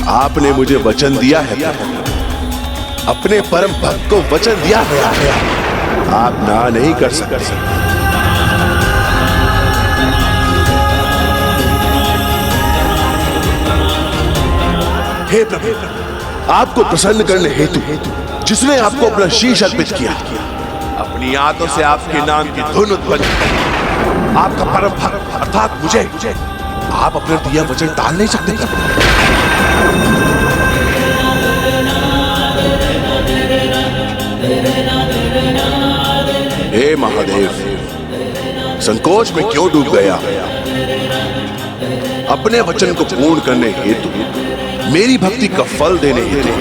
आपने मुझे वचन दिया है प्रभु, अपने परम भक्त को वचन दिया है, आप ना नहीं कर सकते। हे प्रभु, आपको प्रसन्न करने हेतु जिसने आपको अपना शीश अर्पित किया, अपनी आंतों से आपके नाम की धुन उत्पन्न, आपका परम भक्त अर्थात मुझे आप अपना दिया वचन टाल नहीं सकते। हे महादेव, संकोच में क्यों डूब गया? अपने वचन को पूर्ण करने हेतु, मेरी भक्ति का फल देने हेतु,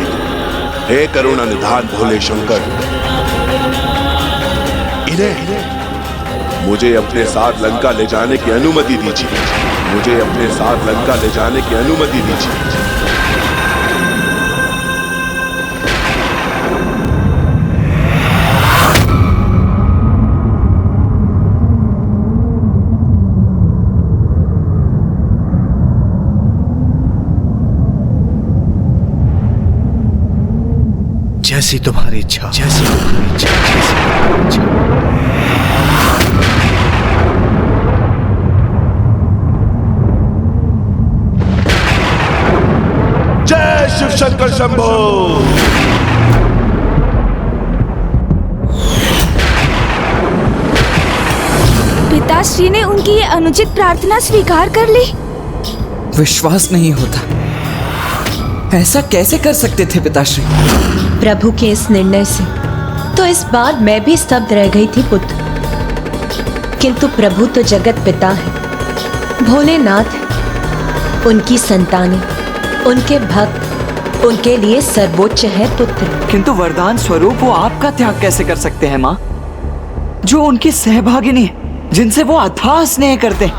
हे करुणा निधान भोले शंकर, इन्हें मुझे अपने साथ लंका ले जाने की अनुमति दीजिए, मुझे अपने साथ लंका ले जाने की अनुमति दीजिए। जैसी तुम्हारी इच्छा, जैसी तुम्हारी इच्छा, जैसी तुम्हारी इच्छा। जय शिव शंकर शंभो। पिताश्री ने उनकी ये अनुचित प्रार्थना स्वीकार कर ली। विश्वास नहीं होता, ऐसा कैसे कर सकते थे पिताश्री? प्रभु के इस निर्णय से तो इस बार मैं भी स्तब्ध रह गई थी पुत्र, किंतु प्रभु तो जगत पिता है, भोलेनाथ है, उनकी संतानें, उनके भक्त, उनके लिए सर्वोच्च है पुत्र। किंतु वरदान स्वरूप वो आपका त्याग कैसे कर सकते हैं माँ, जो उनकी सहभागिनी है, जिनसे वो अथाह स्नेह करते हैं?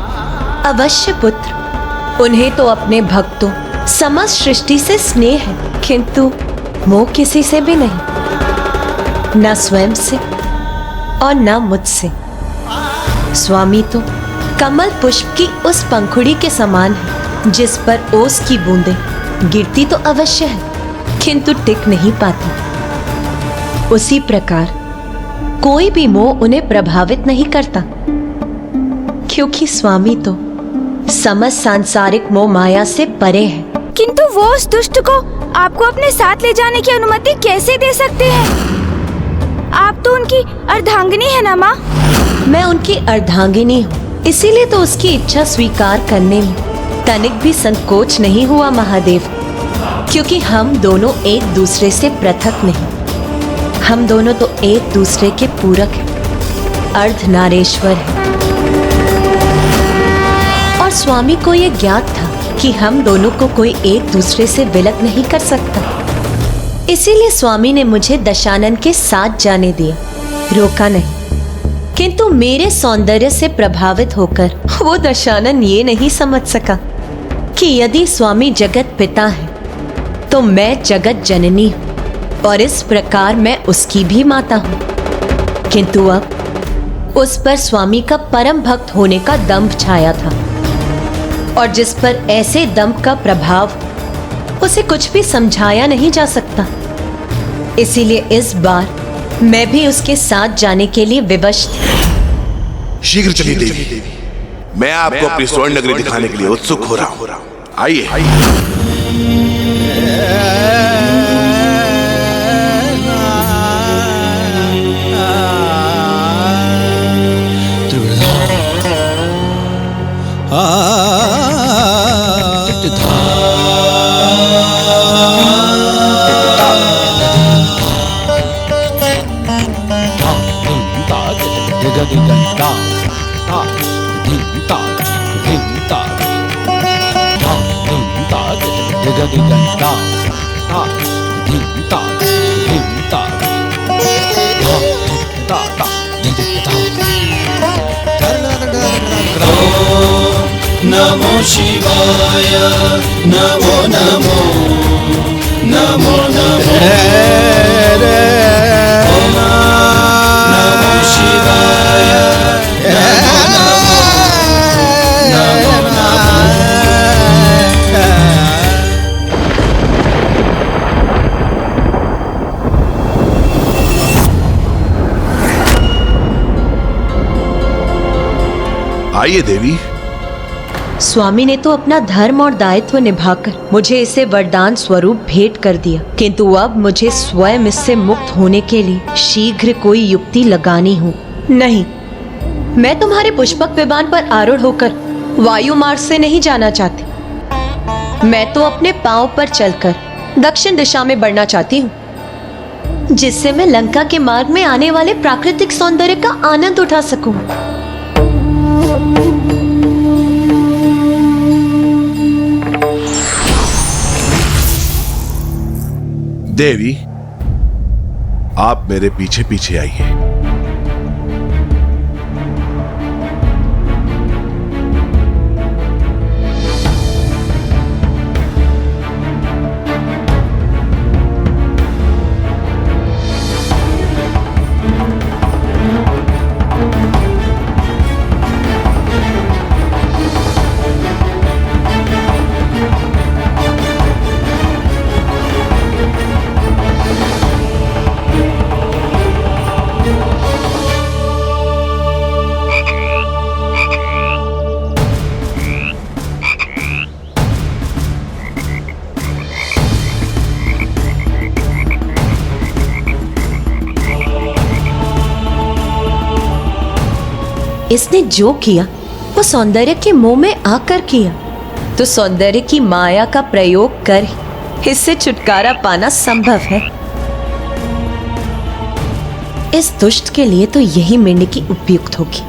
अवश्य पुत्र, उन्हें तो अपने भक्तों समस्त सृष्टि से स्नेह है, किंतु मोह किसी से भी नहीं, न स्वयं से और न मुझसे। स्वामी तो कमल पुष्प की उस पंखुड़ी के समान है, जिस पर ओस की बूंदें गिरती तो अवश्य है, किंतु टिक नहीं पाती। उसी प्रकार कोई भी मोह उन्हें प्रभावित नहीं करता, क्योंकि स्वामी तो समस्त सांसारिक मोह माया से परे है। किंतु वो उस दुष्ट को आपको अपने साथ ले जाने की अनुमति कैसे दे सकते हैं? आप तो उनकी अर्धांगिनी है ना माँ? मैं उनकी अर्धांगिनी हूँ, इसीलिए तो उसकी इच्छा स्वीकार करने में तनिक भी संकोच नहीं हुआ महादेव, क्योंकि हम दोनों एक दूसरे से पृथक नहीं, हम दोनों तो एक दूसरे के पूरक हैं, अर्धनारेश्वर हैं। और स्वामी को ये ज्ञात था कि हम दोनों को कोई एक दूसरे से विलग नहीं कर सकता, इसीलिए स्वामी ने मुझे दशानन के साथ जाने दिया, रोका नहीं। किंतु मेरे सौंदर्य से प्रभावित होकर वो दशानन ये नहीं समझ सका कि यदि स्वामी जगत पिता है तो मैं जगत जननी हूँ, और इस प्रकार मैं उसकी भी माता हूँ। किंतु अब उस पर स्वामी का परम भक्त होने का दंभ छाया था, और जिस पर ऐसे दंभ का प्रभाव, उसे कुछ भी समझाया नहीं जा सकता। इसीलिए इस बार मैं भी उसके साथ जाने के लिए विवश थी। शीघ्र चलिए देवी, मैं आपको अपनी स्वर्ण नगरी दिखाने के लिए उत्सुक हो रहा हूँ। आइए। नमो शिवाय नमो नमो नमो नमो नमो शिवाय नमो नमो नमो नमो। आइए देवी। स्वामी ने तो अपना धर्म और दायित्व निभाकर मुझे इसे वरदान स्वरूप भेंट कर दिया, किंतु अब मुझे स्वयं इससे मुक्त होने के लिए शीघ्र कोई युक्ति लगानी हो। नहीं, मैं तुम्हारे पुष्पक विमान पर आरूढ़ होकर वायु मार्ग से नहीं जाना चाहती। मैं तो अपने पांव पर चलकर दक्षिण दिशा में बढ़ना चाहती हूँ, जिससे मैं लंका के मार्ग में आने वाले प्राकृतिक सौंदर्य का आनंद उठा सकूं। देवी, आप मेरे पीछे पीछे आइए। इसने जो किया वो सौंदर्य के मोह में आकर किया, तो सौंदर्य की माया का प्रयोग कर ही इससे छुटकारा पाना संभव है। इस दुष्ट के लिए तो यही मिलने उपयुक्त होगी।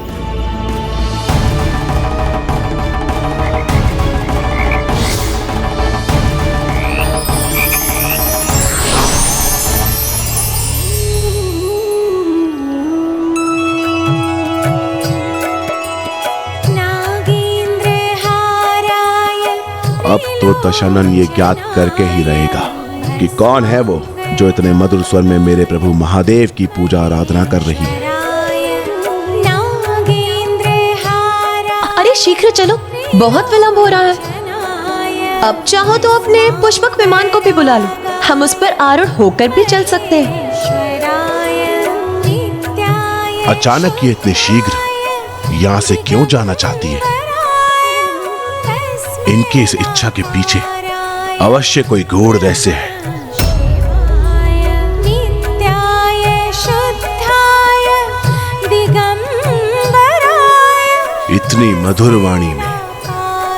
अब तो दशानन ये ज्ञात करके ही रहेगा कि कौन है वो जो इतने मधुर स्वर में मेरे प्रभु महादेव की पूजा आराधना कर रही है। अरे शीघ्र चलो, बहुत विलंब हो रहा है। अब चाहो तो अपने पुष्पक विमान को भी बुला लो, हम उस पर आरूढ़ होकर भी चल सकते हैं। अचानक ये इतने शीघ्र यहाँ से क्यों जाना चाहती है? इनकी इस इच्छा के पीछे अवश्य कोई गूढ़ रहस्य है। इतनी मधुर वाणी में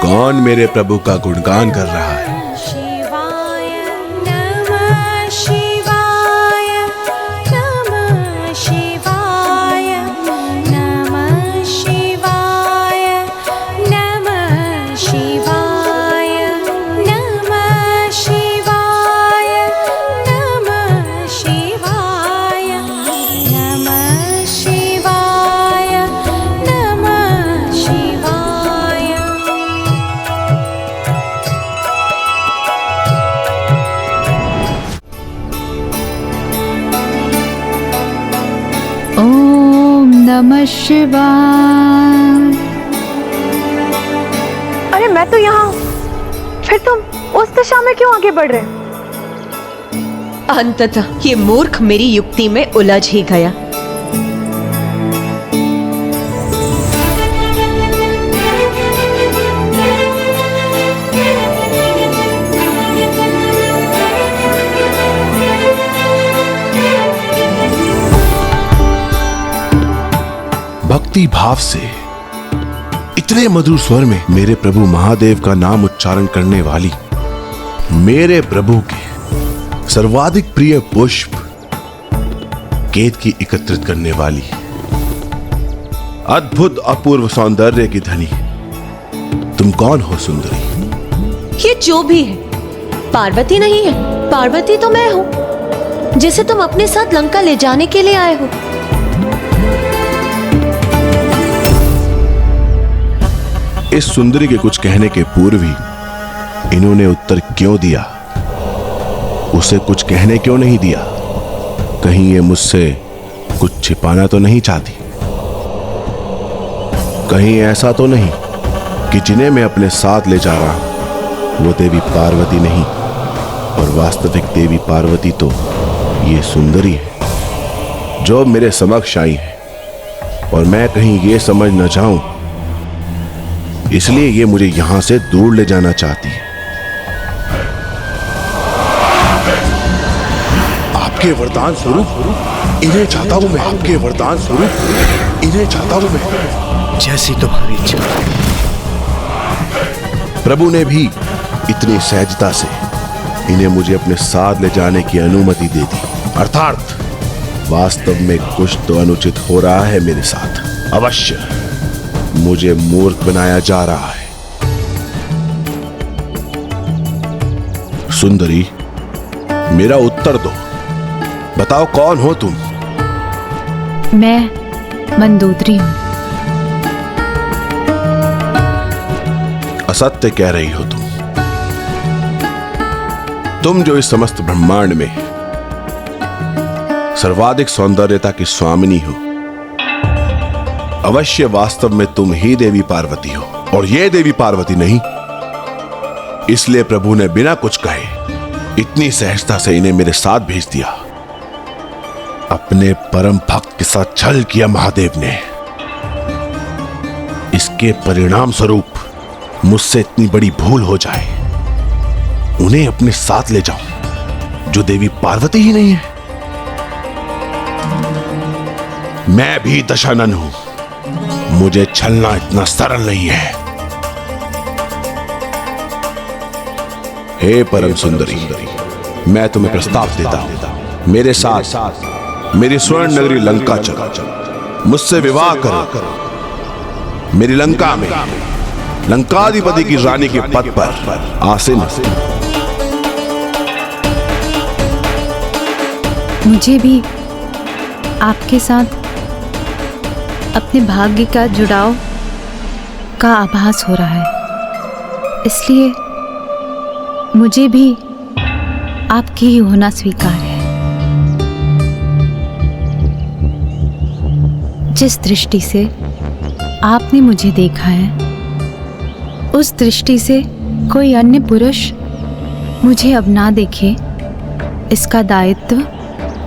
कौन मेरे प्रभु का गुणगान कर रहा है? नमः शिवाय। अरे मैं तो यहाँ हूँ, फिर तुम उस दिशा में क्यों आगे बढ़ रहे? अंततः ये मूर्ख मेरी युक्ति में उलझ ही गया। भक्ति भाव से इतने मधुर स्वर में मेरे प्रभु महादेव का नाम उच्चारण करने वाली मेरे प्रभु के सर्वाधिक प्रिय पुष्प केत की एकत्रित करने वाली अद्भुत अपूर्व सौंदर्य की धनी, तुम कौन हो सुंदरी? ये जो भी है पार्वती नहीं है। पार्वती तो मैं हूँ जिसे तुम अपने साथ लंका ले जाने के लिए आए हो। इस सुंदरी के कुछ कहने के पूर्व ही इन्होंने उत्तर क्यों दिया? उसे कुछ कहने क्यों नहीं दिया? कहीं ये मुझसे कुछ छिपाना तो नहीं चाहती? कहीं ऐसा तो नहीं कि जिन्हें मैं अपने साथ ले जा रहा हूं वो देवी पार्वती नहीं और वास्तविक देवी पार्वती तो ये सुंदरी है जो मेरे समक्ष आई है, और मैं कहीं ये समझ न जाऊं इसलिए ये मुझे यहां से दूर ले जाना चाहती है। आपके वरदान स्वरूप इन्हें चाहता हूं मैं, आपके वरदान स्वरूप इन्हें चाहता हूं मैं। जैसी तुम्हारी इच्छा। प्रभु ने भी इतनी सहजता से इन्हें मुझे अपने साथ ले जाने की अनुमति दे दी। अर्थात वास्तव में कुछ तो अनुचित हो रहा है मेरे साथ। अवश्य मुझे मूर्ख बनाया जा रहा है। सुंदरी, मेरा उत्तर दो। बताओ, कौन हो तुम? मैं मंदोदरी हूँ। असत्य कह रही हो तुम जो इस समस्त ब्रह्मांड में सर्वाधिक सौंदर्यता की स्वामिनी हो। अवश्य वास्तव में तुम ही देवी पार्वती हो, और ये देवी पार्वती नहीं। इसलिए प्रभु ने बिना कुछ कहे इतनी सहजता से इन्हें मेरे साथ भेज दिया। अपने परम भक्त के साथ छल किया महादेव ने। इसके परिणाम स्वरूप मुझसे इतनी बड़ी भूल हो जाए, उन्हें अपने साथ ले जाऊं जो देवी पार्वती ही नहीं है। मैं भी दशानन हूं, मुझे छलना इतना सरल नहीं है। हे परम सुंदरी, मैं तुम्हें प्रस्ताव देता हूं, मेरे साथ मेरी स्वर्ण नगरी लंका चलो, मुझसे विवाह करो। मेरी लंका में लंकाधिपति की रानी के पद पर आसीन। मुझे भी आपके साथ अपने भाग्य का जुड़ाव का आभास हो रहा है, इसलिए मुझे भी आपकी ही होना स्वीकार है। जिस दृष्टि से आपने मुझे देखा है, उस दृष्टि से कोई अन्य पुरुष मुझे अब ना देखे, इसका दायित्व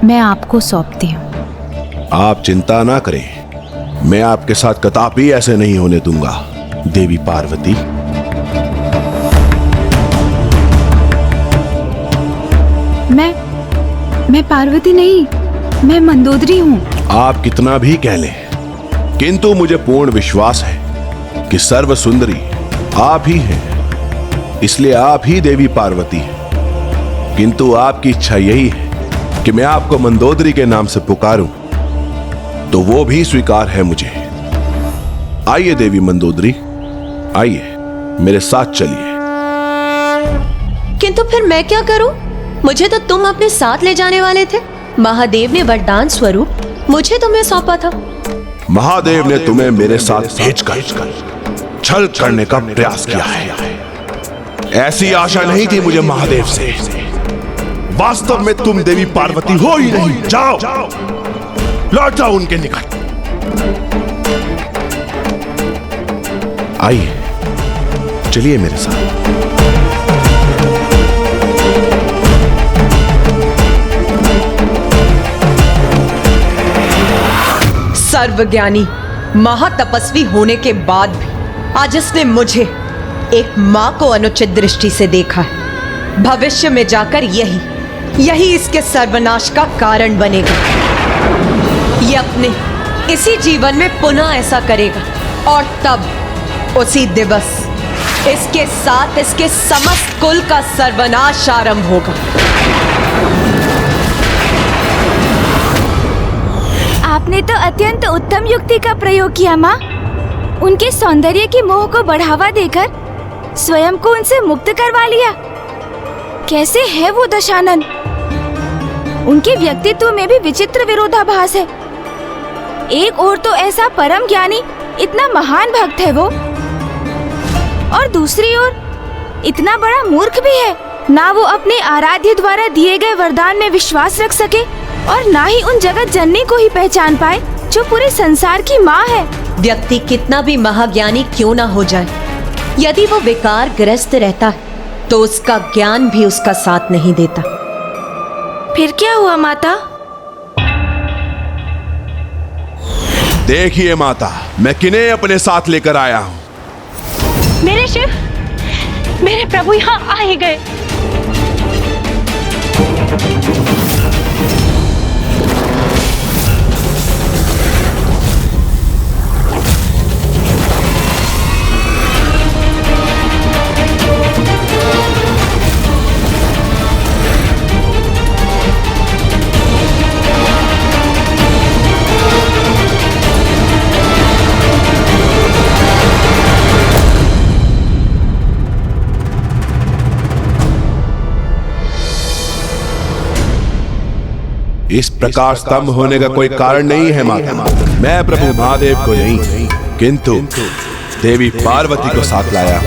मैं आपको सौंपती हूँ। आप चिंता ना करें, मैं आपके साथ कदापि ऐसे नहीं होने दूंगा देवी पार्वती। मैं पार्वती नहीं, मैं मंदोदरी हूँ। आप कितना भी कह लें, किंतु मुझे पूर्ण विश्वास है कि सर्व सुंदरी आप ही हैं, इसलिए आप ही देवी पार्वती हैं। किंतु आपकी इच्छा यही है कि मैं आपको मंदोदरी के नाम से पुकारूं, तो वो भी स्वीकार है मुझे। आइए देवी मंदोदरी, आइए मेरे साथ चलिए। किंतु फिर मैं क्या करूं? मुझे तो तुम अपने साथ ले जाने वाले थे। महादेव ने वरदान स्वरूप मुझे तुम्हें सौंपा था। महादेव ने तुम्हें मेरे साथ भेजकर छल करने का प्रयास किया है। ऐसी आशा नहीं थी मुझे महादेव से। वास्तव में तुम देवी पार्वती हो ही नहीं। जाओ, लौट जाओ उनके निकट। आइए, चलिए मेरे साथ। सर्वज्ञानी महातपस्वी होने के बाद भी आज इसने मुझे एक मां को अनुचित दृष्टि से देखा है। भविष्य में जाकर यही इसके सर्वनाश का कारण बनेगा। ये अपने इसी जीवन में पुनः ऐसा करेगा, और तब उसी दिवस इसके साथ इसके समस्त कुल का सर्वनाश आरंभ होगा। आपने तो अत्यंत उत्तम युक्ति का प्रयोग किया माँ। उनके सौंदर्य के मोह को बढ़ावा देकर स्वयं को उनसे मुक्त करवा लिया। कैसे है वो दशानन? उनके व्यक्तित्व में भी विचित्र विरोधाभास है। एक ओर तो ऐसा परम ज्ञानी, इतना महान भक्त है वो, और दूसरी ओर इतना बड़ा मूर्ख भी है। ना वो अपने आराध्य द्वारा दिए गए वरदान में विश्वास रख सके, और ना ही उन जगत जननी को ही पहचान पाए जो पूरे संसार की माँ है। व्यक्ति कितना भी महाज्ञानी क्यों ना हो जाए, यदि वो विकार ग्रस्त रहता है तो उसका ज्ञान भी उसका साथ नहीं देता। फिर क्या हुआ माता? देखिए माता, मैं किन्हें अपने साथ लेकर आया हूं। मेरे शिव, मेरे प्रभु यहाँ आ ही गए। इस प्रकार स्तंभ होने का कोई कारण नहीं है माता। मैं प्रभु महादेव को नहीं, किंतु देवी पार्वती को साथ लाया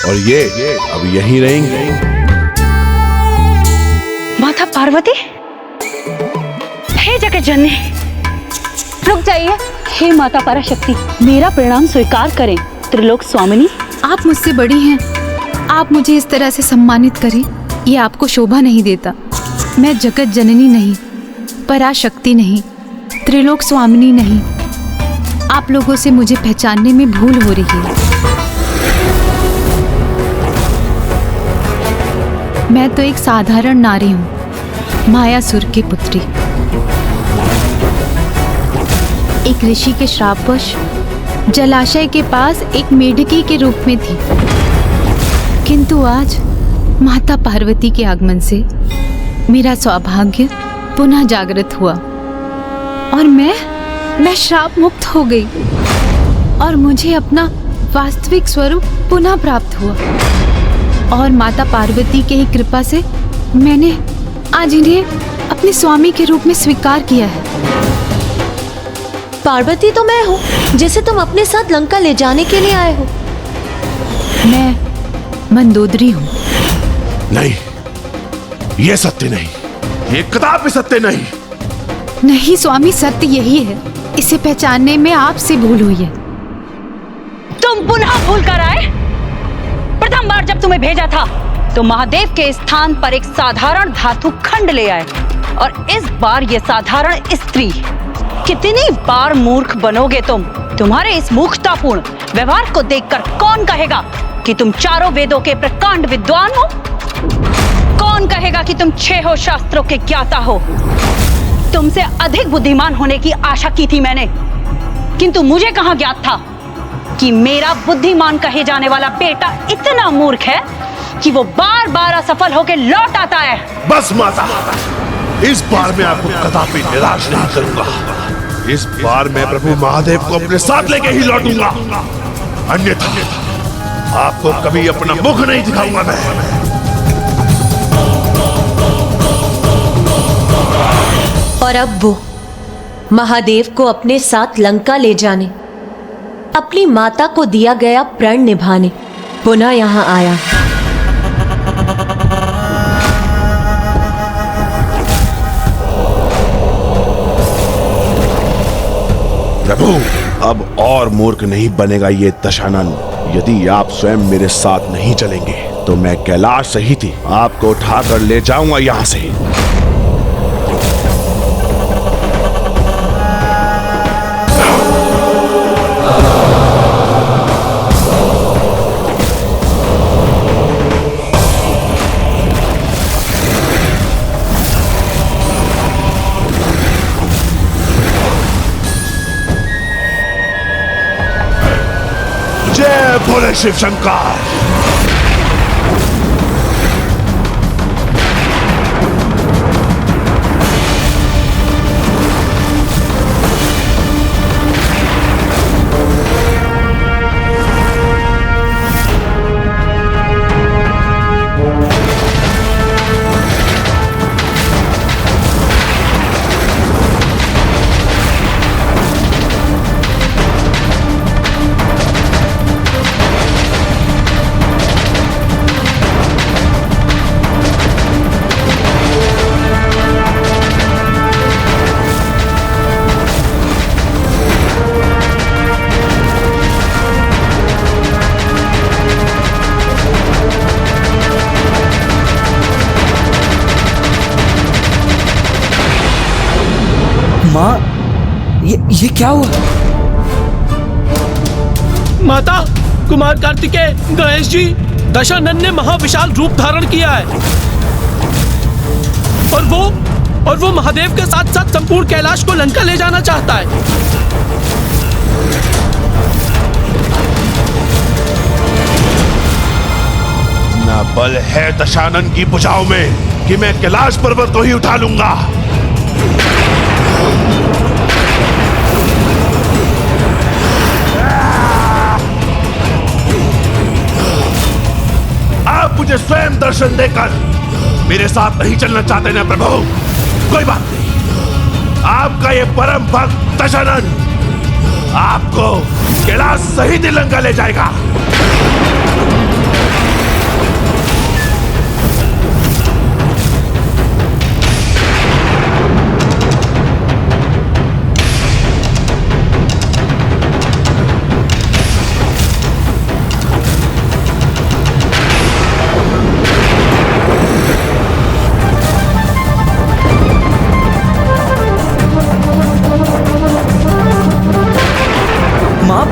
और ये अब यहीं रहेंगे। माता पार्वती, हे जगत जननी, रुक जाइए। हे माता पराशक्ति, मेरा प्रणाम स्वीकार करें। त्रिलोक स्वामिनी, आप मुझसे बड़ी हैं, आप मुझे इस तरह से सम्मानित करें, ये आपको शोभा नहीं देता। मैं जगत जननी नहीं, पराशक्ति नहीं, त्रिलोक स्वामिनी नहीं। आप लोगों से मुझे पहचानने में भूल हो रही है। मैं तो एक साधारण नारी हूँ, मायासुर की पुत्री। एक ऋषि के श्रापवश जलाशय के पास एक मेढकी के रूप में थी, किंतु आज माता पार्वती के आगमन से मेरा सौभाग्य पुनः जागृत हुआ और मैं श्राप मुक्त हो गई और मुझे अपना वास्तविक स्वरूप पुनः प्राप्त हुआ। और माता पार्वती के ही कृपा से मैंने आज इन्हें अपने स्वामी के रूप में स्वीकार किया है। पार्वती तो मैं हूँ जिसे तुम अपने साथ लंका ले जाने के लिए आए हो। मैं मंदोदरी हूँ। नहीं, ये सत्य नहीं, ये कदापि सत्य नहीं। नहीं स्वामी, सत्य यही है। इसे पहचानने में आपसे भूल हुई है। तुम पुनः भूल कर आए। प्रथम बार जब तुम्हें भेजा था तो महादेव के स्थान पर एक साधारण धातु खंड ले आए, और इस बार ये साधारण स्त्री। कितनी बार मूर्ख बनोगे तुम? तुम्हारे इस मूर्खतापूर्ण व्यवहार को देखकर कौन कहेगा कि तुम चारों वेदों के प्रकांड विद्वान हो? कौन कहेगा कि तुम 6 शास्त्रों के ज्ञाता हो? तुमसे अधिक बुद्धिमान होने की आशा की थी मैंने, किंतु मुझे कहां ज्ञात था कि मेरा बुद्धिमान कहे जाने वाला बेटा इतना मूर्ख है कि वो बार बार असफल होकर लौट आता है। बस माता, इस बार मैं आपको कदापि निराश नहीं करूंगा। इस बार मैं प्रभु महादेव को अपने साथ लेके ही लौटूंगा, अन्यथा आपको कभी अपना मुख नहीं दिखाऊंगा मैं। और अब वो महादेव को अपने साथ लंका ले जाने, अपनी माता को दिया गया प्रण निभाने पुनः यहाँ आया। प्रभु, अब और मूर्ख नहीं बनेगा ये दशानन। यदि आप स्वयं मेरे साथ नहीं चलेंगे तो मैं कैलाश सहित ही आपको उठाकर ले जाऊंगा यहाँ से। जय भोले शिव शंकर। माँ, ये क्या हुआ? माता, कुमार कार्तिकेय, गणेश जी, दशानन ने महाविशाल रूप धारण किया है और वो महादेव के साथ साथ संपूर्ण कैलाश को लंका ले जाना चाहता है। इतना बल है दशानन की भुजाओं में कि मैं कैलाश पर्वत को ही उठा लूंगा। आप मुझे स्वयं दर्शन देकर मेरे साथ नहीं चलना चाहते ना प्रभु? कोई बात नहीं, आपका ये परम भक्त दशानन आपको कैलाश सहित लंका ले जाएगा।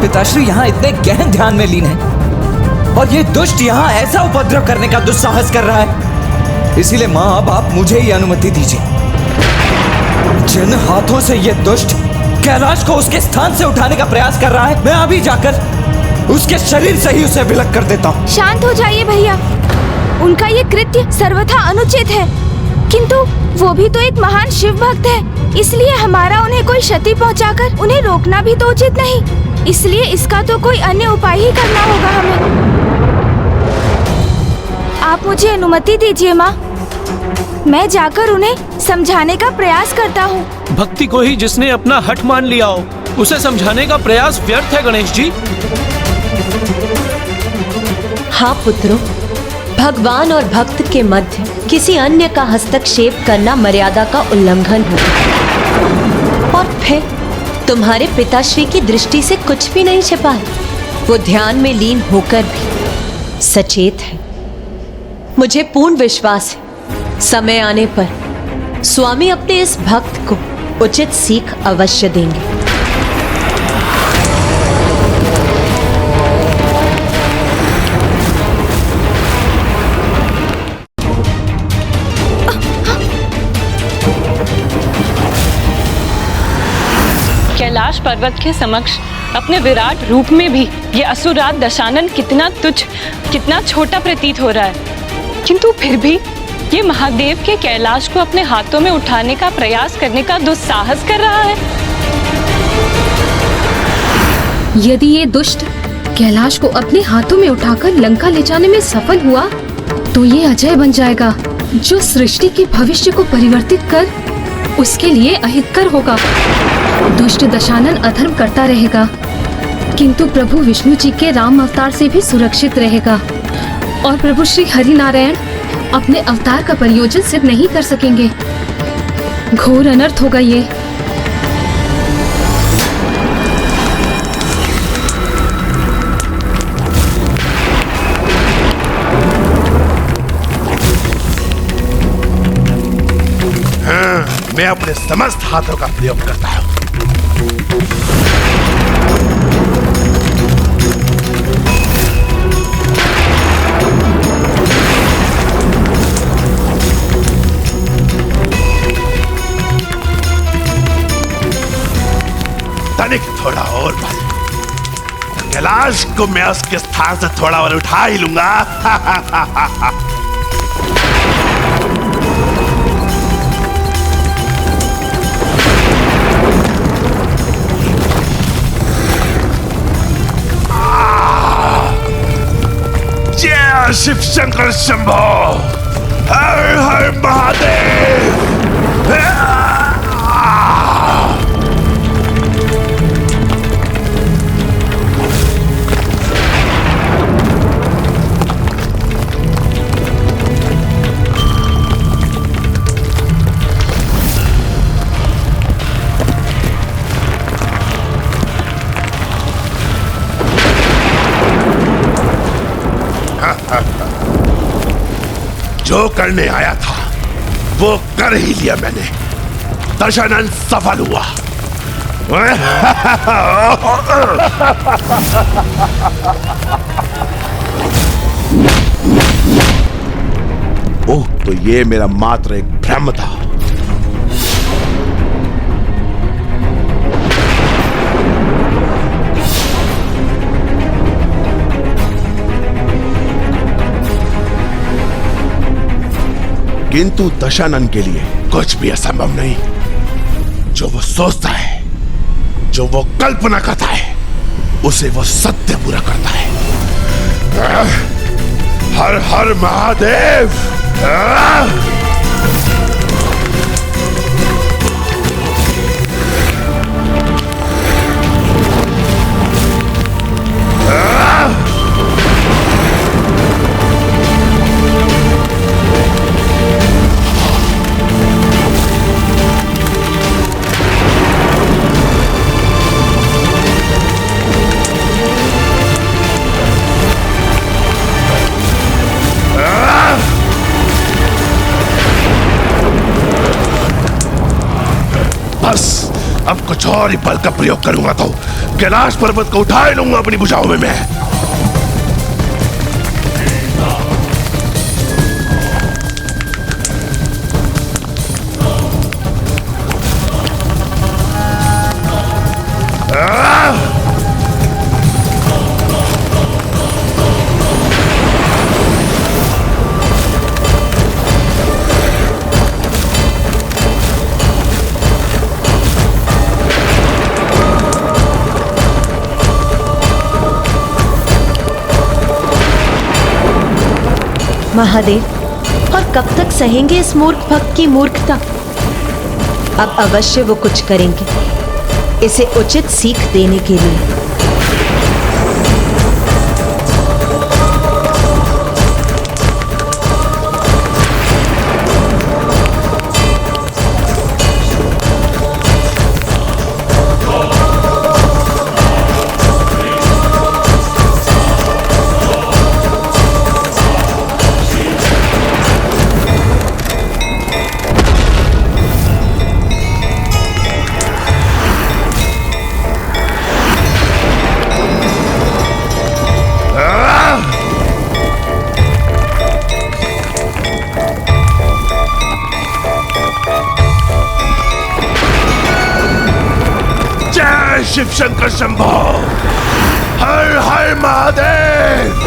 पिताश्री यहाँ इतने गहन ध्यान में लीन है और ये दुष्ट यहाँ ऐसा उपद्रव करने का दुस्साहस कर रहा है। इसीलिए माँ, अब आप मुझे ही अनुमति दीजिए। जिन हाथों से ये दुष्ट कैलाश को उसके स्थान से उठाने का प्रयास कर रहा है, मैं अभी जाकर उसके शरीर से ही उसे विलग कर देता हूँ। शांत हो जाइए भैया, उनका ये कृत्य सर्वथा अनुचित है, किंतु वो भी तो एक महान शिव भक्त है, इसलिए हमारा उन्हें कोई क्षति पहुंचाकर उन्हें रोकना भी तो उचित नहीं। इसलिए इसका तो कोई अन्य उपाय ही करना होगा हमें। आप मुझे अनुमति दीजिए माँ, मैं जाकर उन्हें समझाने का प्रयास करता हूँ। भक्ति को ही जिसने अपना हठ मान लिया हो, उसे समझाने का प्रयास व्यर्थ है गणेश जी। हाँ पुत्रों, भगवान और भक्त के मध्य किसी अन्य का हस्तक्षेप करना मर्यादा का उल्लंघन होगा। और फिर तुम्हारे पिताश्री की दृष्टि से कुछ भी नहीं छिपा है। वो ध्यान में लीन होकर भी सचेत है। मुझे पूर्ण विश्वास है, समय आने पर स्वामी अपने इस भक्त को उचित सीख अवश्य देंगे। कैलाश पर्वत के समक्ष अपने विराट रूप में भी ये असुरराज दशानन कितना तुच्छ, कितना छोटा प्रतीत हो रहा है, किंतु फिर भी ये महादेव के कैलाश को अपने हाथों में उठाने का प्रयास करने का दुस्साहस कर रहा है। यदि ये दुष्ट कैलाश को अपने हाथों में उठाकर लंका ले जाने में सफल हुआ तो ये अजय बन जाएगा, जो सृष्टि के भविष्य को परिवर्तित कर उसके लिए अहितकर होगा। दुष्ट दशानन अधर्म करता रहेगा, किंतु प्रभु विष्णु जी के राम अवतार से भी सुरक्षित रहेगा और प्रभु श्री हरि नारायण अपने अवतार का प्रयोजन सिद्ध नहीं कर सकेंगे। घोर अनर्थ होगा ये। हाँ, मैं अपने समस्त हाथों का प्रयोग करता हूँ। तनिक थोड़ा और बल, कैलाश को मैं उसके स्थान से थोड़ा और उठा ही लूंगा। जय शिव शंकर शंभो, हर हर महादेव। जो करने आया था वो कर ही लिया मैंने। दशानन सफल हुआ। ओह, तो ये मेरा मात्र एक भ्रम था। किंतु दशानन के लिए कुछ भी असंभव नहीं। जो वो सोचता है, जो वो कल्पना करता है, उसे वो सत्य पूरा करता है। हर हर महादेव। बस अब कुछ और ही बल का प्रयोग करूंगा तो कैलाश पर्वत को उठा लूंगा अपनी भुजाओं में मैं। महादेव, और कब तक सहेंगे इस मूर्ख भक्त की मूर्खता? अब अवश्य वो कुछ करेंगे इसे उचित सीख देने के लिए। शिव शंकर शंभो, हर हर महादेव।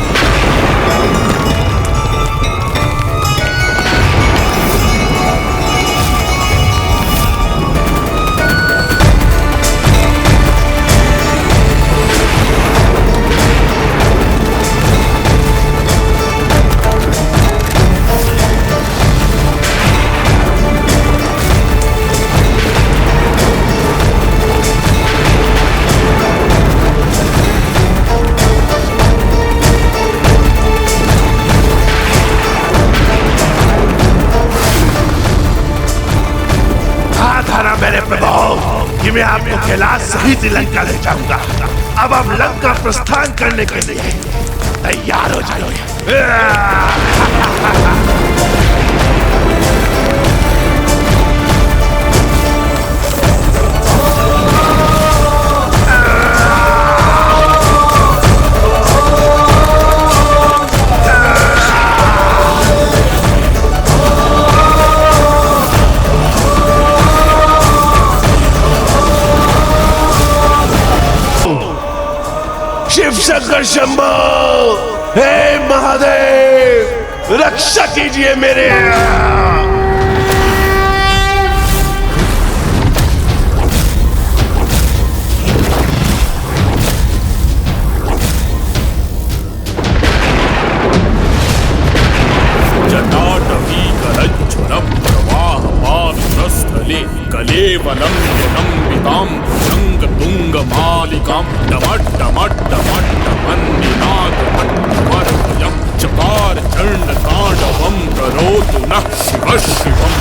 मेरे प्रभु कि मैं आपको कैलाश सहित लंका ले जाऊंगा। अब आप लंका प्रस्थान करने के लिए तैयार हो जाइए। शिव शंकर शंभो, हे महादेव, रक्षा कीजिए मेरे। जटाटवी करज्ज्वलम् प्रवाहपावितस्थले कलेवलं जनम्बितां तुङ्गमालिकां डमड्डमड्डमड्डमन्निनादमड्डमर्भयं चकार चण्डताण्डवं करोतु नः शिवः शिवम्।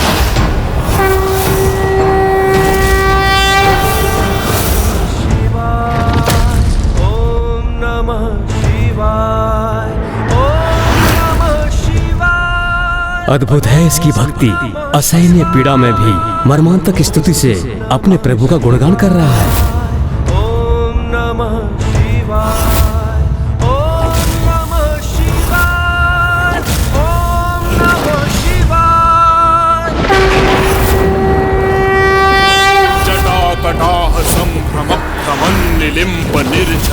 अद्भुत है इसकी भक्ति। असहनीय पीड़ा में भी मर्मांतक स्तुति से अपने प्रभु का गुणगान कर रहा है।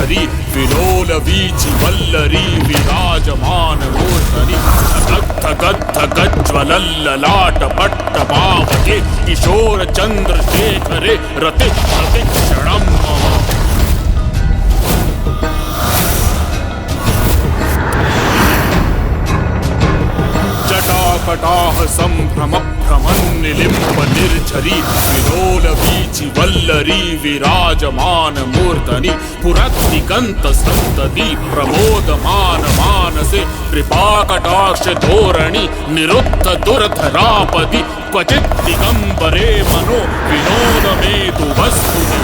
निर्झरी विलोल वीचि वल्लरी विराजमान मूर्धनि गज्ज्वलल्ललाट पट्टपावके किशोर चंद्रशेखरे रति क्षणं मम। जटाकटाह संभ्रम भ्रमन्निलिम्ब निर्झरी विलोल वीचि वल्लरी विराजमान मूर्धनि पुरद्दिगंत संतति प्रमोदमान मानसे कृपाकटाक्ष धोरणि निरुद्ध दुर्धरापदि क्वचित् दिगंबरे मनो विनोदमेतु वस्तुनि।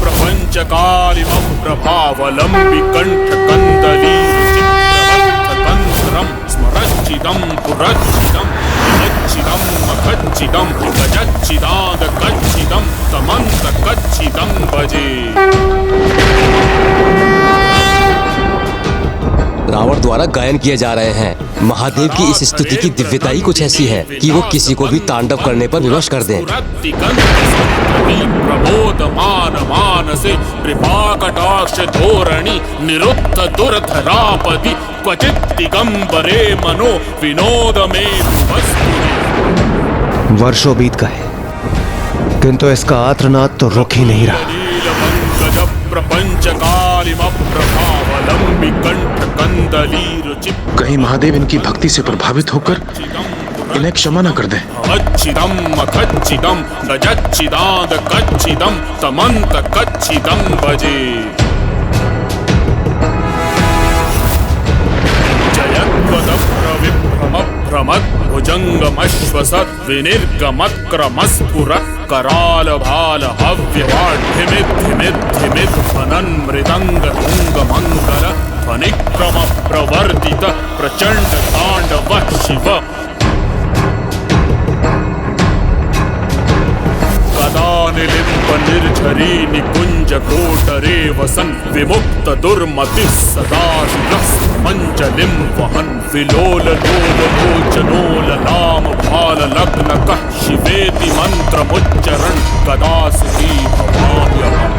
प्रपंचकालिमं प्रभावलंबि कंठ कंदली चित्रवत्तकंत्रं स्मरच्चिदं पुरच्चिदं मच्चिदं मखच्चिदं गजच्चिदाद कच्चिदं तमंत कच्चिदं भजे। रावण द्वारा गायन किए जा रहे हैं। महादेव की इस स्तुति की दिव्यता ही कुछ ऐसी है कि वो किसी को भी तांडव करने पर विवश कर दें। प्रमोदमान मानसे कृपाकटाक्ष धोरणि निरुद्ध दुर्धरापदि क्वचित् दिगंबरे मनो विनोदमेतु वस्तुनि। वर्षों बीत गए किंतु इसका आर्तनाद तो रुक ही नहीं रहा। कहीं महादेव इनकी भक्ति से प्रभावित होकर इन्हें क्षमा न कर दे। अच्छिदं मखच्चिदं गजच्चिदाद कच्चिदं तमंत कच्चिदं भजे। भुजंगमश्वसत् विनिर्गमत्क्रमस्फुरत् कराल भाल हव्यवाढ्यमिद्धिमिद्धिमिद् फनन्मृदंग तुंगमंगल फनिक्रम प्रवर्तित प्रचंड तांडव शिव। निलिम्ब निर्झरी निकुंज कोटरे वसन विमुक्त दुर्मति सदा मंजलिम वहन विलोल लोल लोचनोल लाम भाल लग्न कः शिवेति मंत्रमुच्चरण कदासि भवाम्यहम्।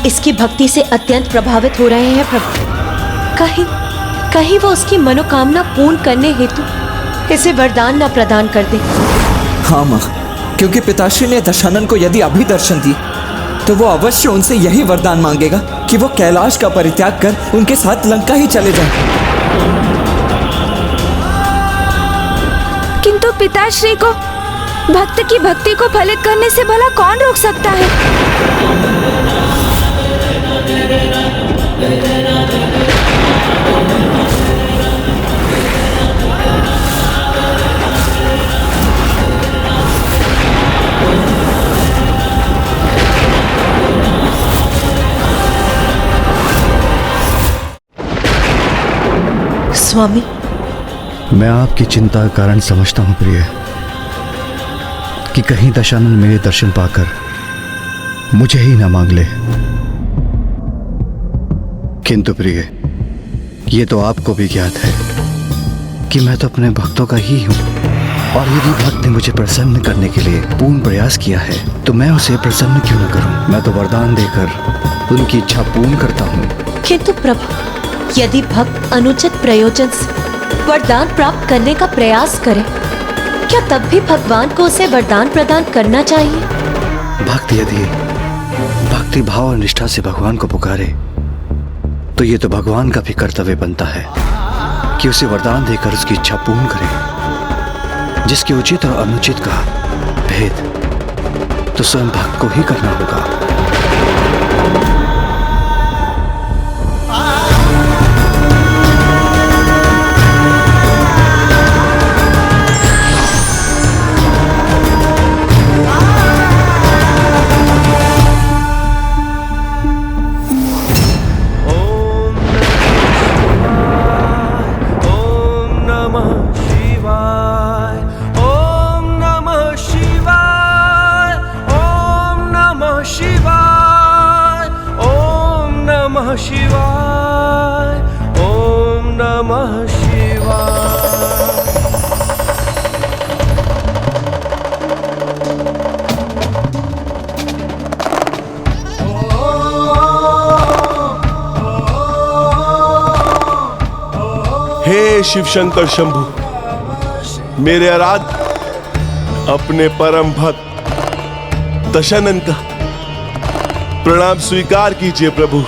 इसकी भक्ति से अत्यंत प्रभावित हो रहे हैं प्रभु। कहीं वो उसकी मनोकामना पूर्ण करने हेतु इसे वरदान न प्रदान कर दे। हाँ माँ, क्योंकि पिताश्री ने दशानन को यदि अभी दर्शन दिए तो वो अवश्य उनसे यही वरदान मांगेगा कि वो कैलाश का परित्याग कर उनके साथ लंका ही चले जाएं। किंतु पिताश्री को भक्त की भक्ति को फलित करने से भला कौन रोक सकता है? स्वामी, मैं आपकी चिंता का कारण समझता हूं प्रिय, कि कहीं दशानन मेरे दर्शन पाकर मुझे ही ना मांग ले। किंतु प्रिय, ये तो आपको भी ज्ञात है कि मैं तो अपने भक्तों का ही हूं, और यदि भक्त ने मुझे प्रसन्न करने के लिए पूर्ण प्रयास किया है तो मैं उसे प्रसन्न क्यों न करूं। मैं तो वरदान देकर उनकी इच्छा पूर्ण करता हूं। किंतु प्रभु, यदि भक्त अनुचित प्रयोजन से वरदान प्राप्त करने का प्रयास करे, क्या तब भी भगवान को उसे वरदान प्रदान करना चाहिए? भक्ति यदि भक्ति भाव और निष्ठा से भगवान को पुकारे तो ये तो भगवान का भी कर्तव्य बनता है कि उसे वरदान देकर उसकी इच्छा पूर्ण करे। जिसके उचित और अनुचित का भेद तो स्वयं भक्त को ही करना होगा। हे शिव शंकर शंभु, मेरे आराध्य अपने परम भक्त दशानन का प्रणाम स्वीकार कीजिए प्रभु।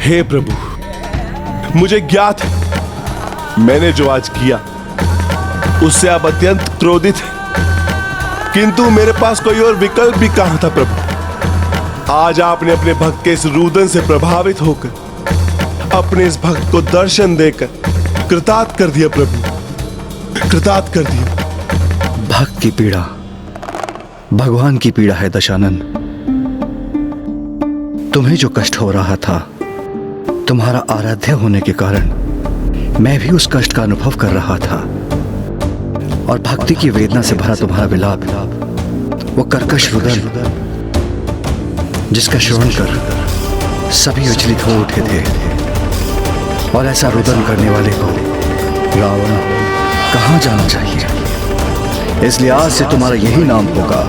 हे प्रभु, मुझे ज्ञात है मैंने जो आज किया उससे आप अत्यंत क्रोधित हैं, किंतु मेरे पास कोई और विकल्प भी कहां था प्रभु। आज आपने अपने भक्त के इस रुदन से प्रभावित होकर अपने इस भक्त को दर्शन देकर कृतार्थ कर दिया प्रभु, कृतार्थ कर दिया। भक्त की पीड़ा भगवान की पीड़ा है दशानन। तुम्हें जो कष्ट हो रहा था तुम्हारा आराध्य होने के कारण मैं भी उस कष्ट का अनुभव कर रहा था, और भक्ति की वेदना से भरा तुम्हारा विलाप, वो कर्कश रुदन जिसका श्रवण कर सभी विचलित हो उठे थे। और ऐसा रुदन करने वाले को रावण कहां जाना चाहिए। इसलिए आज से तुम्हारा यही नाम होगा,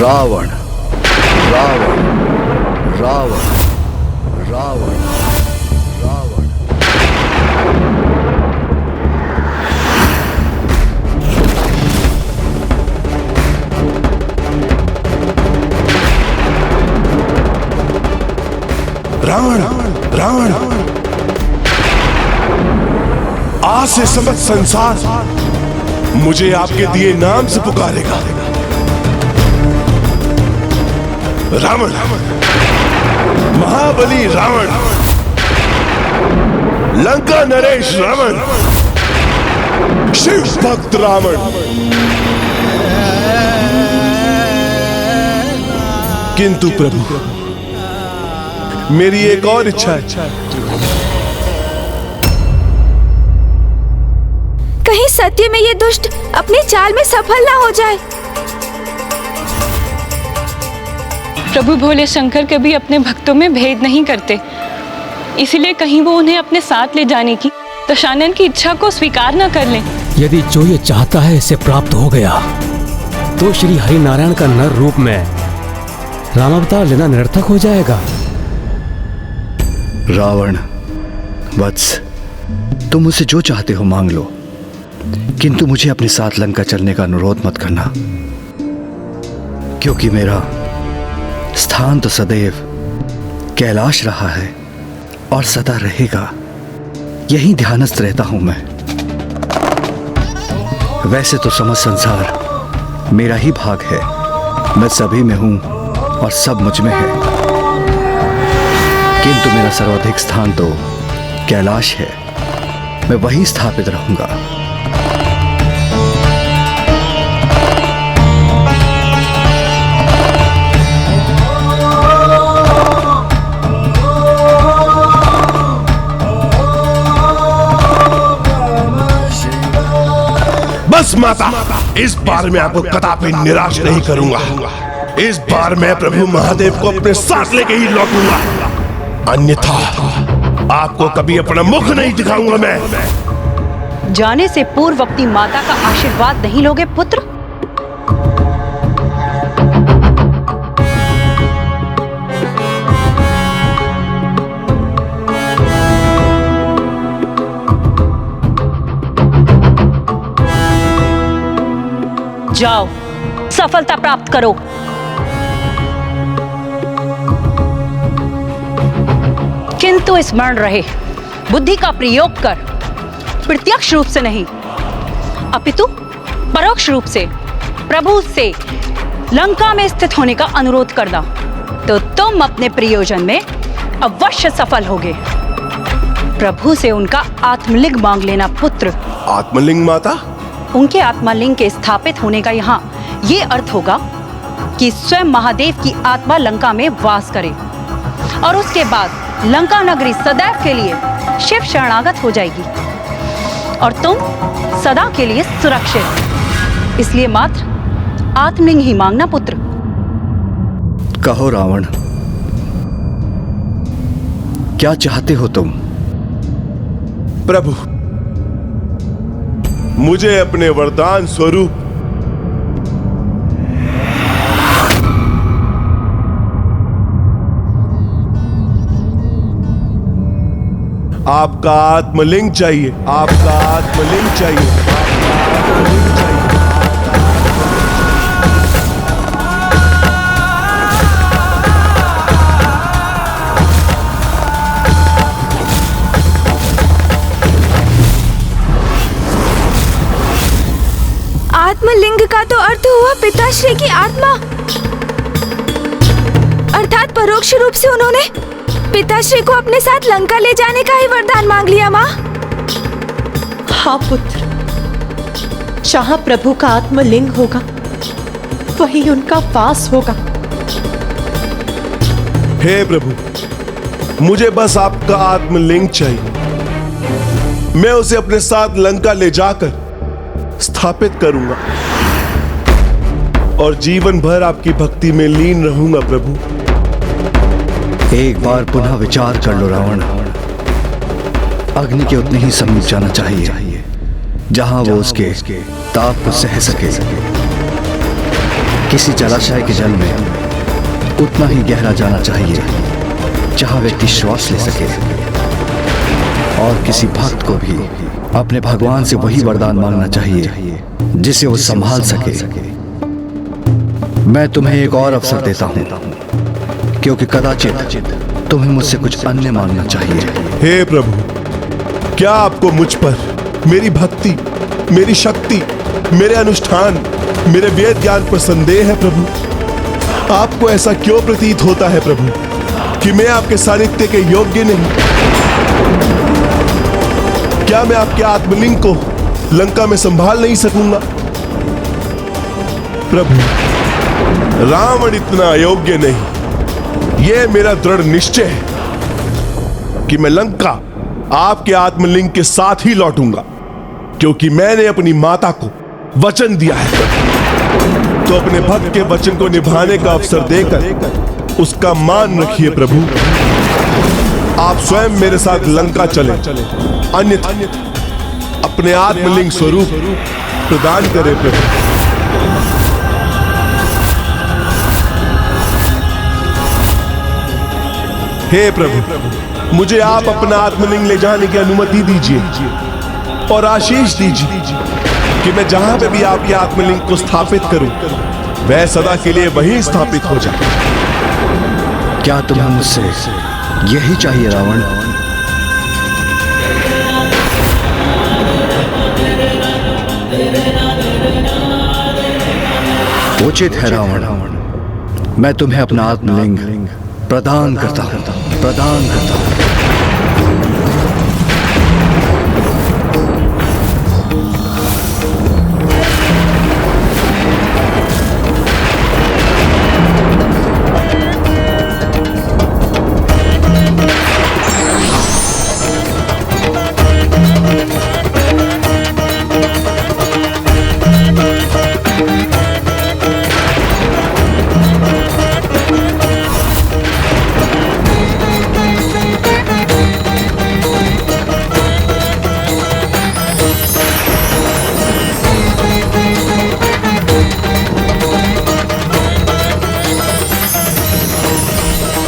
रावण रावण रावण रावण रावण। रावण रावण, आज से समस्त संसार मुझे आपके दिए नाम से पुकारेगा। रावण, महाबली रावण, लंका नरेश रावण, शिव भक्त रावण। किंतु प्रभु, मेरी एक और इच्छा है। कहीं सत्य में ये दुष्ट अपनी चाल में सफल ना हो जाए। प्रभु भोले शंकर कभी अपने भक्तों में भेद नहीं करते, इसलिए कहीं वो उन्हें अपने साथ ले जाने की दशानन की इच्छा को स्वीकार न कर लें। यदि जो ये चाहता है इसे प्राप्त हो गया तो श्री हरि नारायण का नर रूप में रामावतार लेना निरर्थक हो जाएगा। रावण वत्स, तुम मुझसे जो चाहते हो मांग लो, किंतु मुझे अपने साथ लंका चलने का अनुरोध मत करना, क्योंकि मेरा स्थान तो सदैव कैलाश रहा है और सदा रहेगा। यही ध्यानस्थ रहता हूं मैं। वैसे तो समस्त संसार मेरा ही भाग है, मैं सभी में हूं और सब मुझ में है, किंतु मेरा सर्वाधिक स्थान तो कैलाश है। मैं वहीं स्थापित रहूंगा। बस माता, इस बार मैं आपको कदापि निराश नहीं करूंगा। इस बार मैं प्रभु महादेव को अपने साथ लेके ही लौटूंगा, अन्यथा आपको कभी अपना मुख नहीं दिखाऊंगा मैं। जाने से पूर्व अपनी माता का आशीर्वाद नहीं लोगे पुत्र? जाओ, सफलता प्राप्त करो। किंतु स्मरण रहे, बुद्धि का प्रयोग कर, प्रत्यक्ष रूप से नहीं अपितु परोक्ष रूप से प्रभु से लंका में स्थित होने का अनुरोध करना, तो तुम अपने प्रयोजन में अवश्य सफल होगे। प्रभु से उनका आत्मलिंग मांग लेना पुत्र। आत्मलिंग माता? उनके आत्मलिंग के स्थापित होने का यहाँ ये अर्थ होगा कि स्वयं महादेव की आत्मा लंका में वास करे और उसके बाद लंका नगरी सदैव के लिए शिव शरणागत हो जाएगी और तुम सदा के लिए सुरक्षित। इसलिए मात्र आत्मलिंग ही मांगना पुत्र। कहो रावण, क्या चाहते हो तुम? प्रभु, मुझे अपने वरदान स्वरूप आपका आत्मलिंग चाहिए, आपका आत्मलिंग चाहिए। आत्मलिंग का तो अर्थ हुआ पिताश्री की आत्मा, अर्थात परोक्ष रूप से उन्होंने पिताश्री को अपने साथ लंका ले जाने का ही वरदान मांग लिया माँ। हाँ पुत्र, जहाँ प्रभु का आत्मलिंग होगा वही उनका वास होगा। हे प्रभु, मुझे बस आपका आत्मलिंग चाहिए। मैं उसे अपने साथ लंका ले जाकर स्थापित करूंगा और जीवन भर आपकी भक्ति में लीन रहूंगा प्रभु। एक बार पुनः विचार कर लो रावण, अग्नि के उतने ही समीप जाना चाहिए जहां वो उसके ताप को सह सके। किसी जलाशय के जल में उतना ही गहरा जाना चाहिए जहां व्यक्ति श्वास ले सके। और किसी भक्त को भी अपने भगवान से वही वरदान मांगना चाहिए जिसे वो संभाल सके। मैं तुम्हें एक और अवसर देता हूं, क्योंकि कदाचित तुम्हें मुझसे कुछ अन्य मांगना चाहिए। हे प्रभु, क्या आपको मुझ पर, मेरी भक्ति, मेरी शक्ति, मेरे अनुष्ठान, मेरे वेद ज्ञान पर संदेह है प्रभु? आपको ऐसा क्यों प्रतीत होता है प्रभु कि मैं आपके सानिध्य के योग्य नहीं? क्या मैं आपके आत्मलिंग को लंका में संभाल नहीं सकूंगा? प्रभु, रावण इतना अयोग्य नहीं। यह मेरा दृढ़ निश्चय है कि मैं लंका आपके आत्मलिंग के साथ ही लौटूंगा, क्योंकि मैंने अपनी माता को वचन दिया है। तो अपने भक्त के वचन को निभाने का अवसर देकर उसका मान रखिए प्रभु। आप स्वयं मेरे साथ लंका चले, अन्यथा अपने आत्मलिंग स्वरूप प्रदान करें प्रभु। हे प्रभु, मुझे आप अपना आत्मलिंग ले जाने की अनुमति दीजिए और आशीष दीजिए कि मैं जहां पे भी आपके आत्मलिंग को स्थापित करूं, वह सदा के लिए वहीं स्थापित हो जाए। क्या तुम्हें मुझसे यही चाहिए रावण? उचित है रावण, मैं तुम्हें अपना आत्मलिंग प्रदान करता हूं।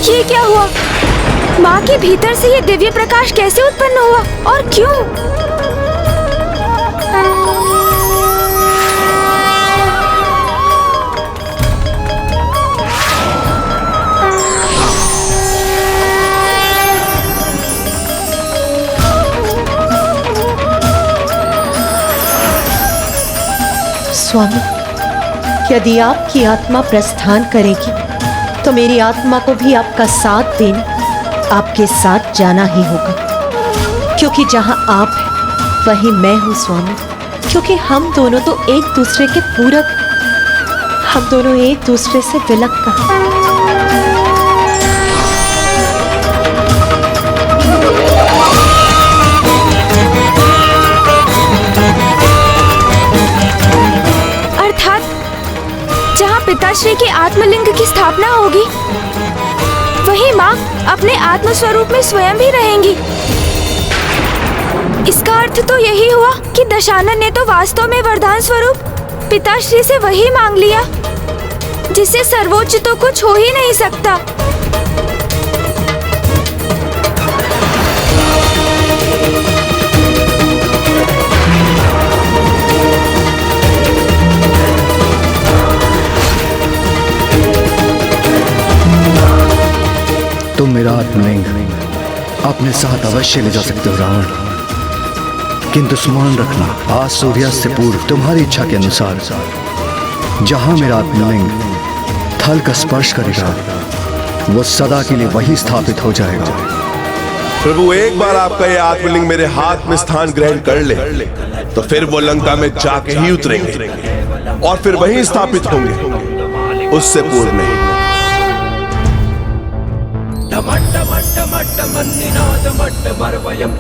ये क्या हुआ? माँ के भीतर से ये दिव्य प्रकाश कैसे उत्पन्न हुआ और क्यों? स्वामी, यदि आपकी आत्मा प्रस्थान करेगी तो मेरी आत्मा को भी आपका साथ देना, आपके साथ जाना ही होगा, क्योंकि जहां आप हैं वहीं मैं हूं स्वामी। क्योंकि हम दोनों तो एक दूसरे के पूरक हैं, हम दोनों एक दूसरे से विलग कहां। पिताश्री के आत्मलिंग की स्थापना होगी, वही माँ अपने आत्म स्वरूप में स्वयं भी रहेंगी। इसका अर्थ तो यही हुआ कि दशानन ने तो वास्तव में वरदान स्वरूप पिताश्री से वही मांग लिया जिससे सर्वोच्च तो कुछ हो ही नहीं सकता। तुम मेरा आत्मलिंग अपने साथ अवश्य ले जा सकते हो रावण, किंतु स्मरण रखना, आज सूर्यास्त से पूर्व तुम्हारी इच्छा के अनुसार जहां मेरा आत्मलिंग थल का स्पर्श करेगा वो सदा के लिए वही स्थापित हो जाएगा। प्रभु, एक बार आपका ये आत्मलिंग मेरे हाथ में स्थान ग्रहण कर ले तो फिर वो लंका में जाके ही उतरेंगे और फिर वहीं स्थापित होंगे, उससे पूर्व नहीं।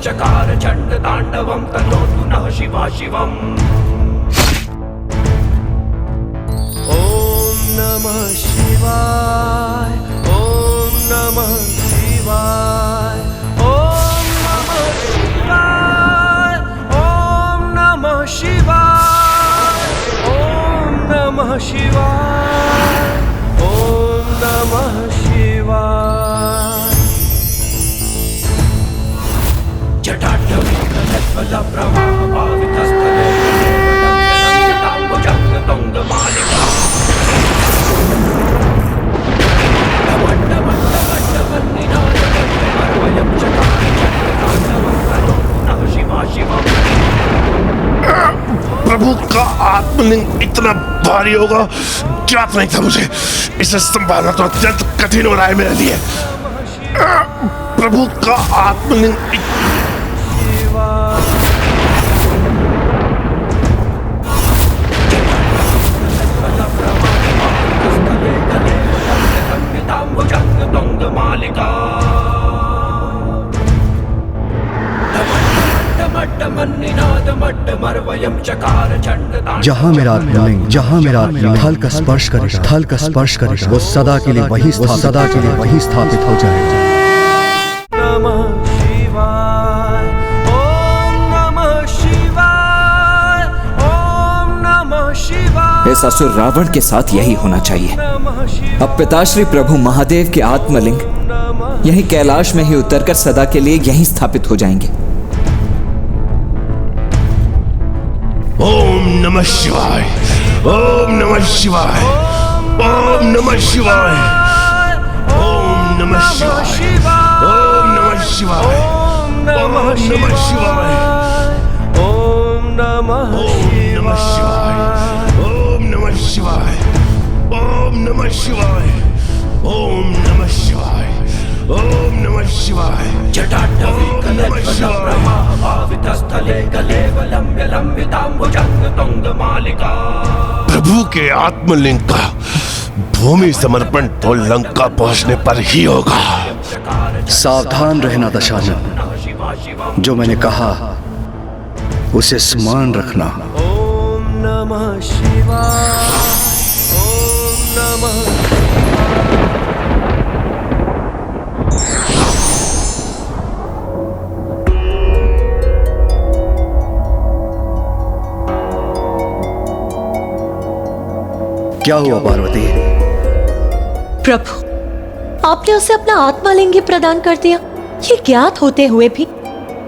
चकार चंड तांडवम तनोतु नः शिवा शिवम। ओम नमः शिवाय, ओम नमः शिवाय, ओम नमः शिवाय, ओम नमः शिवाय, ओम नमः शिवाय, ओम नमः शिवाय। प्रभु का आत्मलिंग इतना भारी होगा ज्ञात नहीं था मुझे। इसे संभालना तो अत्यंत कठिन हो रहा है मेरे लिए। प्रभु का आत्मलिंग जहां मेरा आत्मलिंग थल का स्पर्श करेगा वो सदा के लिए वही स्थापित हो जाएगा। नमः शिवाय, ओम नमः शिवाय, ओम नमः शिवाय। इस असुर रावण के साथ यही होना चाहिए। अब पिताश्री प्रभु महादेव के आत्मलिंग यही कैलाश में ही उतरकर सदा के लिए यहीं स्थापित हो जाएंगे। ओम नमः शिवाय, ओम नमः शिवाय, ओम नमः शिवाय, ओम नमः शिवाय, ओम नमः शिवाय, ओम नमः शिवाय, ओम नमः शिवाय, ओम नमः शिवाय, ओम नमः शिवाय, ओम नमः शिवाय, ओम नमः शिवाय। जटाटवी कलशब्रह्मावितस्थले कलेवलम्ब्य लम्बिताम्बुजंग तुंग मालिका। प्रभु के आत्मलिंग का भूमि समर्पण तो लंका पहुंचने पर ही होगा। सावधान रहना दशानन, जो मैंने कहा उसे स्मरण रखना। ओम नमः शिवाय, ओम नमः क्या हुआ पार्वती? प्रभु, आपने उसे अपना आत्मालिंग प्रदान कर दिया, ये ज्ञात होते हुए भी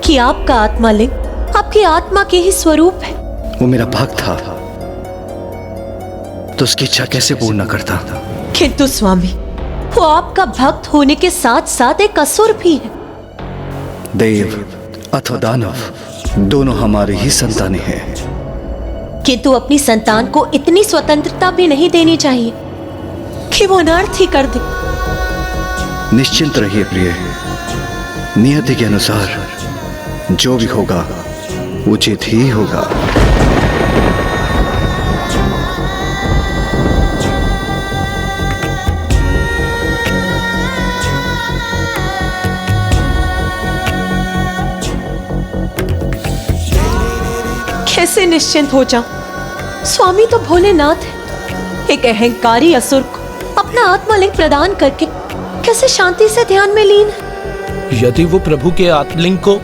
कि आपका आत्मालिंग आपकी आत्मा के ही स्वरूप है। वो मेरा भक्त था तो उसकी इच्छा कैसे पूर्ण करता? किंतु स्वामी, वो आपका भक्त होने के साथ साथ एक असुर भी है। देव अथवा दानव दोनों हमारे ही संतानें हैं। किंतु अपनी संतान को इतनी स्वतंत्रता भी नहीं देनी चाहिए कि वो अनर्थ ही कर दे। निश्चिंत रहिए प्रिय, नियति के अनुसार जो भी होगा उचित ही होगा। कैसे निश्चिंत हो जाऊं? स्वामी तो भोलेनाथ है। एक अहंकारी असुर को अपना आत्मलिंग प्रदान करके कैसे शांति से ध्यान में लीन है। यदि वो प्रभु के आत्मलिंग को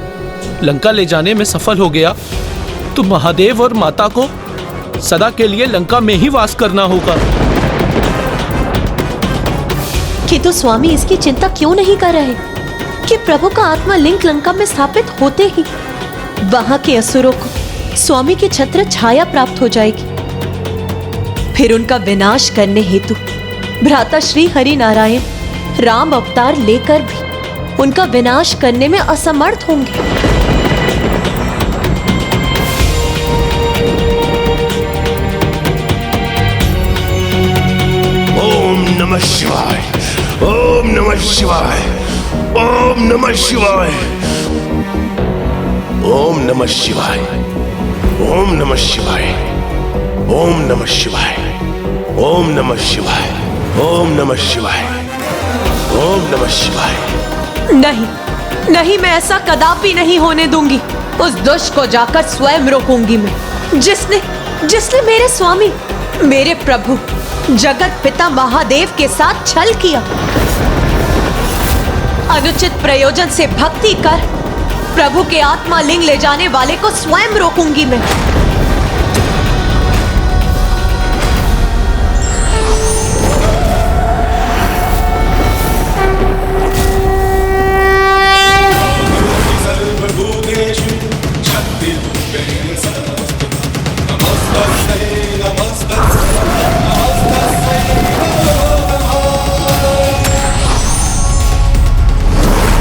लंका ले जाने में सफल हो गया तो महादेव और माता को सदा के लिए लंका में ही वास करना होगा। किंतु स्वामी इसकी चिंता क्यों नहीं कर रहे कि प्रभु का आत्मलिंग लंका में स्थापित होते ही वहां के असुरों को स्वामी की छत्र छाया प्राप्त हो जाएगी। फिर उनका विनाश करने हेतु भ्राता श्री हरि नारायण राम अवतार लेकर भी उनका विनाश करने में असमर्थ होंगे। ओम नमः शिवाय, ओम नमः शिवाय, ओम नमः शिवाय, ओम नमः शिवाय, ओम नमः शिवाय, ओम नमः शिवाय, ओम नमः शिवाय, ओम नमः शिवाय, ओम नमः शिवाय। नहीं नहीं, मैं ऐसा कदापि नहीं होने दूंगी। उस दुष्ट को जाकर स्वयं रोकूंगी मैं, जिसने मेरे स्वामी, मेरे प्रभु जगत पिता महादेव के साथ छल किया। अनुचित प्रयोजन से भक्ति कर प्रभु के आत्मालिंग ले जाने वाले को स्वयं रोकूंगी मैं।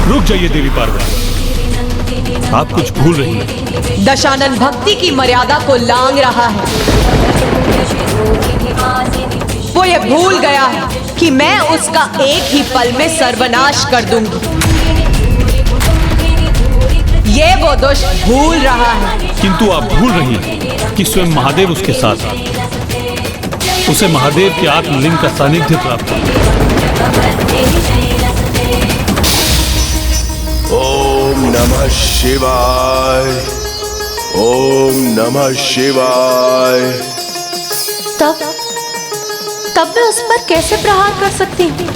रुक जाइए देवी पार्वती, आप कुछ भूल रही हैं। दशानन भक्ति की मर्यादा को लांघ रहा है। वो ये भूल गया है कि मैं उसका एक ही पल में सर्वनाश कर दूंगी। ये वो दुष्ट भूल रहा है। किंतु आप भूल रही हैं कि स्वयं महादेव उसके साथ हैं। उसे महादेव के आत्मलिंग का सानिध्य प्राप्त है। ओम नमः शिवाय, ओम नमः शिवाय। तब मैं उस पर कैसे प्रहार कर सकती हूँ?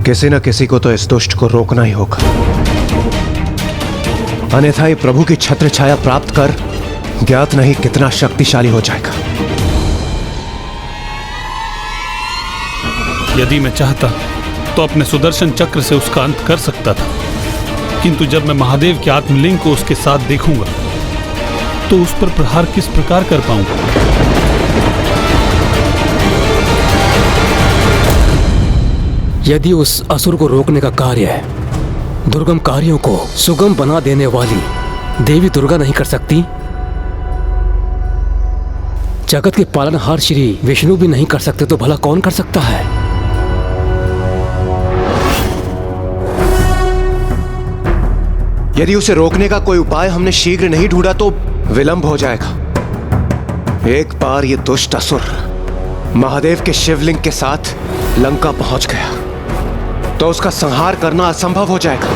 किसी न किसी को तो इस दुष्ट को रोकना ही होगा, अन्यथा ये प्रभु की छत्र छाया प्राप्त कर ज्ञात नहीं कितना शक्तिशाली हो जाएगा। यदि मैं चाहता तो अपने सुदर्शन चक्र से उसका अंत कर सकता था, किंतु जब मैं महादेव के आत्मलिंग को उसके साथ देखूंगा तो उस पर प्रहार किस प्रकार कर पाऊंगा? यदि उस असुर को रोकने का कार्य है दुर्गम कार्यों को सुगम बना देने वाली देवी दुर्गा नहीं कर सकती, जगत के पालनहार श्री विष्णु भी नहीं कर सकते, तो भला कौन कर सकता है? यदि उसे रोकने का कोई उपाय हमने शीघ्र नहीं ढूंढा तो विलंब हो जाएगा। एक बार ये दुष्ट असुर महादेव के शिवलिंग के साथ लंका पहुंच गया तो उसका संहार करना असंभव हो जाएगा।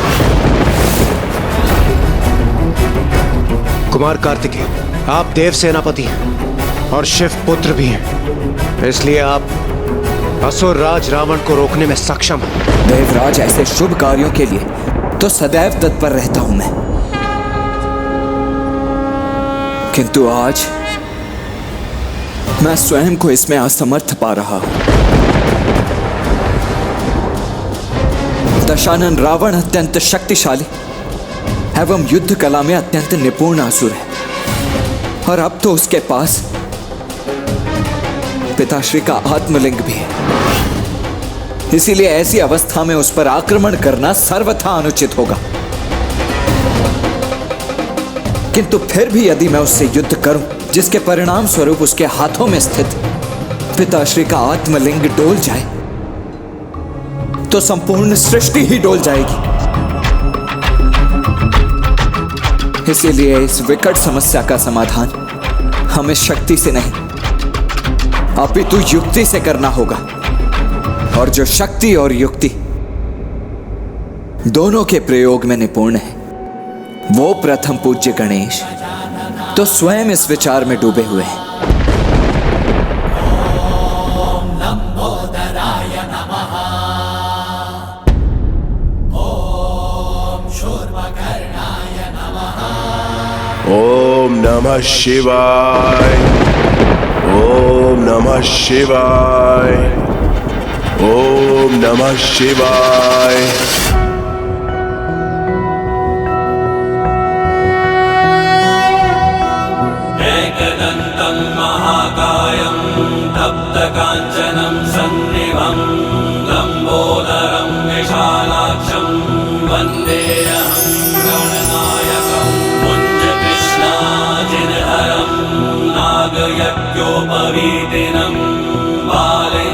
कुमार कार्तिकेय, आप देव सेनापति हैं और शिव पुत्र भी हैं, इसलिए आप असुर राज रावण को रोकने में सक्षम हैं। देवराज, ऐसे शुभ कार्यों के लिए तो सदैव तत्पर रहता हूं मैं। किंतु आज मैं स्वयं को इसमें असमर्थ पा रहा हूं। दशानन रावण अत्यंत शक्तिशाली एवं युद्ध कला में अत्यंत निपुण असुर है, और अब तो उसके पास पिताश्री का आत्मलिंग भी है। इसीलिए ऐसी अवस्था में उस पर आक्रमण करना सर्वथा अनुचित होगा। किंतु फिर भी यदि मैं उससे युद्ध करूं, जिसके परिणाम स्वरूप उसके हाथों में स्थित पिताश्री का आत्मलिंग डोल जाए, तो संपूर्ण सृष्टि ही डोल जाएगी। इसीलिए इस विकट समस्या का समाधान हमें शक्ति से नहीं अपितु युक्ति से करना होगा। और जो शक्ति और युक्ति दोनों के प्रयोग में निपुण है, वो प्रथम पूज्य गणेश तो स्वयं इस विचार में डूबे हुए हैं। ओम नमः शिवाय, ओम नमः शिवाय, ओम नमः शिवाय। एकदन्तं महाकायं तप्तकाञ्चनं सन्निभं लम्बोदरं विशालाक्षं वन्देऽहं गणनायकं मुञ्जकृष्णाजिनहरं नागयज्ञोपवीतिनं बालेन्दुकलिकामौलिं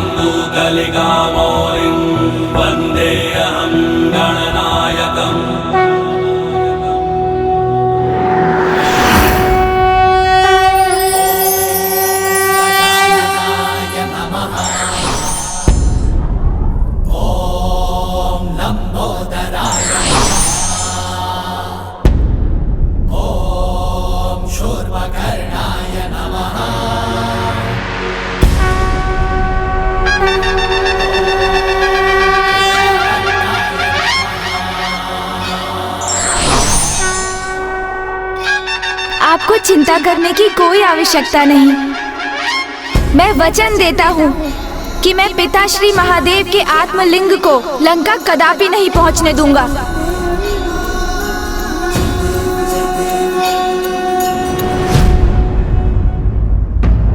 वन्देऽहं गणनायकम्। आपको चिंता करने की कोई आवश्यकता नहीं। मैं वचन देता हूँ कि मैं पिताश्री महादेव के आत्मलिंग को लंका कदापि नहीं पहुँचने दूंगा।